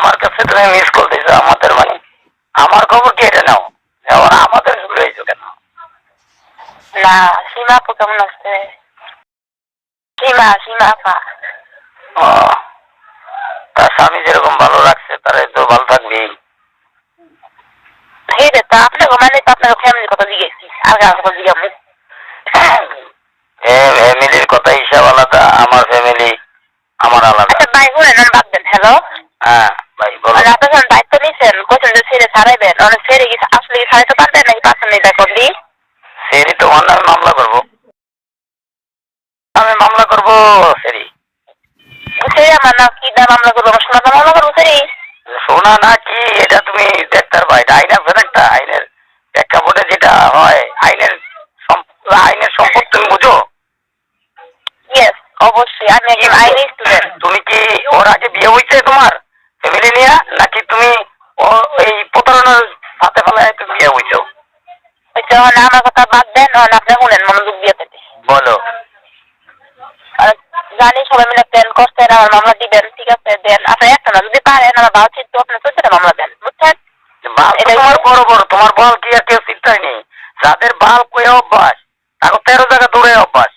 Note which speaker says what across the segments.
Speaker 1: আমার কাছে তুমি মিস কল দিছো আমাদের মানে আমার খবর কি এটা নাও যেমন আমাদের শুরু হয়েছো কেন?
Speaker 2: না সীমা আপু কেমন আছে? সীমা আপা
Speaker 1: তার স্বামী যেরকম ভালো রাখছে তারাই তো ভালো থাকবি।
Speaker 2: এই রে তা আপনাকে মানে তো আপনাকে ফ্যামিলির কথা জিজ্ঞেসি আর কার কথা জিজ্ঞাসি?
Speaker 1: ফ্যামিলির কথা হিসাব আলাদা, আমার ফ্যামিলি আমার আলাদা।
Speaker 2: আচ্ছা ভাই শুনেন বাদ দেন। হ্যালো
Speaker 1: হ্যাঁ ভাই বলো।
Speaker 2: আপনি যখন দায়িত্ব নিয়েছেন কোয়েশ্চেন যে ছেড়ে ছাড়াইবেন অনেক ছেড়ে গেছে আসলে কি ছাড়াইতে পারবেন নাকি পারছেন এটা করলি?
Speaker 1: সেরি তোমার নামে মামলা করবো, আমি মামলা করবো সেরি।
Speaker 2: সেরি আমার নাম কি নাম মামলা করবো? আমার সোনার নাম মামলা করবো সেরি?
Speaker 1: শোনা না কি এটা তুমি দেখতে পারবা, এটা আইনের ফেরকটা, আইনের প্রেক্ষাপটে যেটা হয় আইনের সম্পদ তুমি বুঝো?
Speaker 2: ইয়েস অবশ্যই আমি একজন আইনি স্টুডেন্ট।
Speaker 1: তুমি কি ওর আগে বিয়ে হয়েছে তোমার ফ্যামিলি নিয়ে, নাকি তুমি এই প্রতারণার সাথে ফেলায় তুমি বিয়ে হয়েছো?
Speaker 2: আমার কথা বাদ দেন, আপনি শুনেন মনোযোগ দিয়ে পেতে
Speaker 1: বলো।
Speaker 2: জানি সবাই মিলে প্ল্যান করছেন আমার মামলা দিবেন, ঠিক আছে দেন। আপনি একটা না যদি পারেন আমার বাবা চিন্তা আপনার 14টা মামলা দেন, বুঝছেন?
Speaker 1: তোমার বড় বড় তোমার বল কি আর কেউ চিন্তাই নেই। যাদের বাল কয়ে অভ্যাস তাকে 13 জায়গা দৌড়ে অভ্যাস,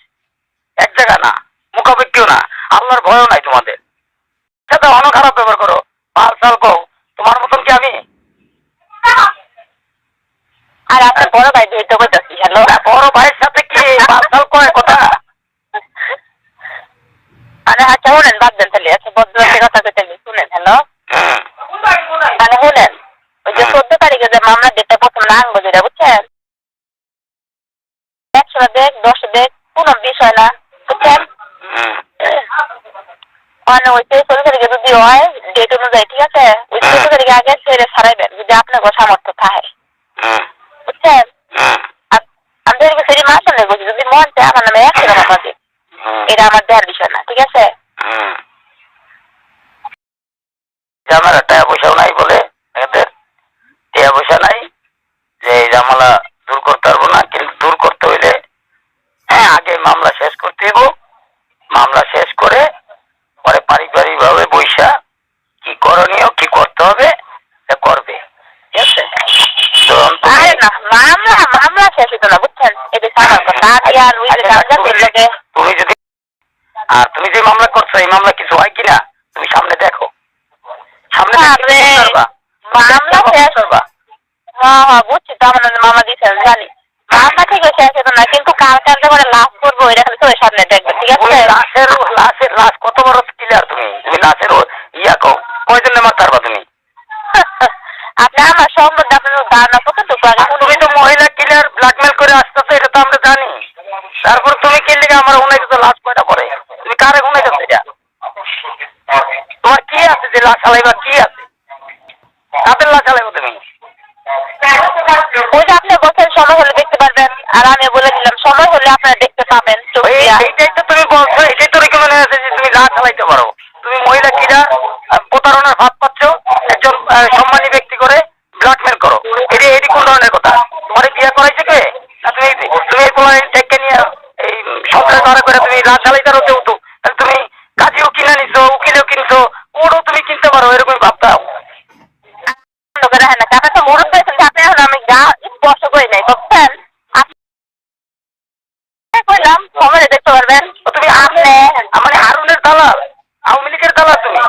Speaker 1: এক জায়গা না, মুখাপেক্ষিও না, আল্লাহর ভয়ও নাই তোমাদের। সেটা অন্য খারাপ ব্যবহার করো, বাল সাল কও, তোমার মতন কি আমি?
Speaker 2: আর আপনার বড় ভাই যেহেতু বলতেছি। হ্যালো
Speaker 1: বড় ভাইয়ের সাথে কি বাল সাল কয় কথা?
Speaker 2: আরে আচ্ছা শুনেন বাদ দেন তাহলে। আচ্ছা ভদ্রলোকের কথা কইতে শুনেন। হ্যালো মানে শুনেন ওই যে 14 তারিখে যে মামলা ডেটটা প্রথম না আনবো যেটা বুঝছেন, 100 দেখ 10 দেখ কোনো বিষয় না, বুঝছেন? মানে ওই 14 তারিখে যদি হয় ডেট অনুযায়ী, ঠিক আছে, ওই 14 তারিখে আগে ছেড়ে ছাড়াইবেন যদি আপনার সামর্থ্য থাকে, বুঝছেন? আমি তো সেটি মাস নেই বলছি, যদি মন চায় আমার নামে 100 টাকা দিন, এটা আমার দেওয়ার বিষয় না, ঠিক আছে?
Speaker 1: আমার টাকা পয়সাও নাই বলে এদের টাকা পয়সা নাই যে এই ঝামেলা দূর করতে পারবো না, কিন্তু দূর করতে হইলে হ্যাঁ আগে মামলা শেষ করতে হইব। মামলা শেষ করে পরে পারিবারিক ভাবে বৈশা কি করণীয় কি করতে হবে করবে, ঠিক আছে?
Speaker 2: আরে না মামলা শেষ হতো না, বুঝছেন? এটা আমার কথা। আর ওই যে
Speaker 1: তুমি যদি আর তুমি যে মামলা করছো এই মামলা কিছু হয় কিনা তুমি সামনে দেখো, সামনে
Speaker 2: মামলা শেষ করবা। হ্যাঁ বুঝছি তো, আমার মামলা দিচ্ছে জানি মামলা ঠিক শেষ হতো না, কিন্তু কার কার করে লাভ করবো এটা খালি তোর সামনে দেখবে, ঠিক আছে?
Speaker 1: লাশ কত বড় ক্লিয়ার, তুমি লাশের ইয়া কও কয়জন মারতে পারবা তুমি?
Speaker 2: আপনি আমার সম্বন্ধে আপনার ধারণা কতটুকু?
Speaker 1: তুমি তো মহিলা ক্লিয়ার ব্ল্যাকমেল করে আসতেছো এটা তো আমরা জানি, তারপর তুমি কি লিখে আমার উনাইতেছো লাশ কয়টা পরে? তুমি কারে উনাইতেছো এটা? তোমার কি আছে যে লাশ চালাইবা? কি আছে? কাদের লাশ চালাইবো তুমি?
Speaker 2: ওইটা আপনি বছর সময় হলে দেখতে পারবেন, আর আমি বলে দিলাম সময় হলে আপনারা দেখতে পাবেন।
Speaker 1: এইটাই তো তুমি বলছো, এটাই তো রেকমেন্ড আছে যে তুমি লাশ চালাইতে পারো। তুমি মহিলা কিরা প্রতারণার ভাব পাচ্ছ, একজন সম্মানী ব্যক্তি করে ব্ল্যাকমেল করো, এটি কোন ধরনের কথা? তোমার বিয়ে করাইছে কে? না তুমি ডেকে নিয়ে এই সন্ত্রাস ধরা করে তুমি লাশ চালাইতে পারো যেহেতু, তাহলে তুমি কাজীও কিনে নিছো, উকিলও কিনছো, ওরও তুমি কিনতে পারো, এরকম ভাবতাম।
Speaker 2: আপনি তো মুরুদ পেয়েছেন যে আপনি এখন আমি যা স্পর্শ করি নাই, বুঝছেন? কইলাম সময় দেখতে পারবেন।
Speaker 1: তুমি আপনি মানে হারুনের দালাল, আওয়ামী লীগের দালাল তুমি।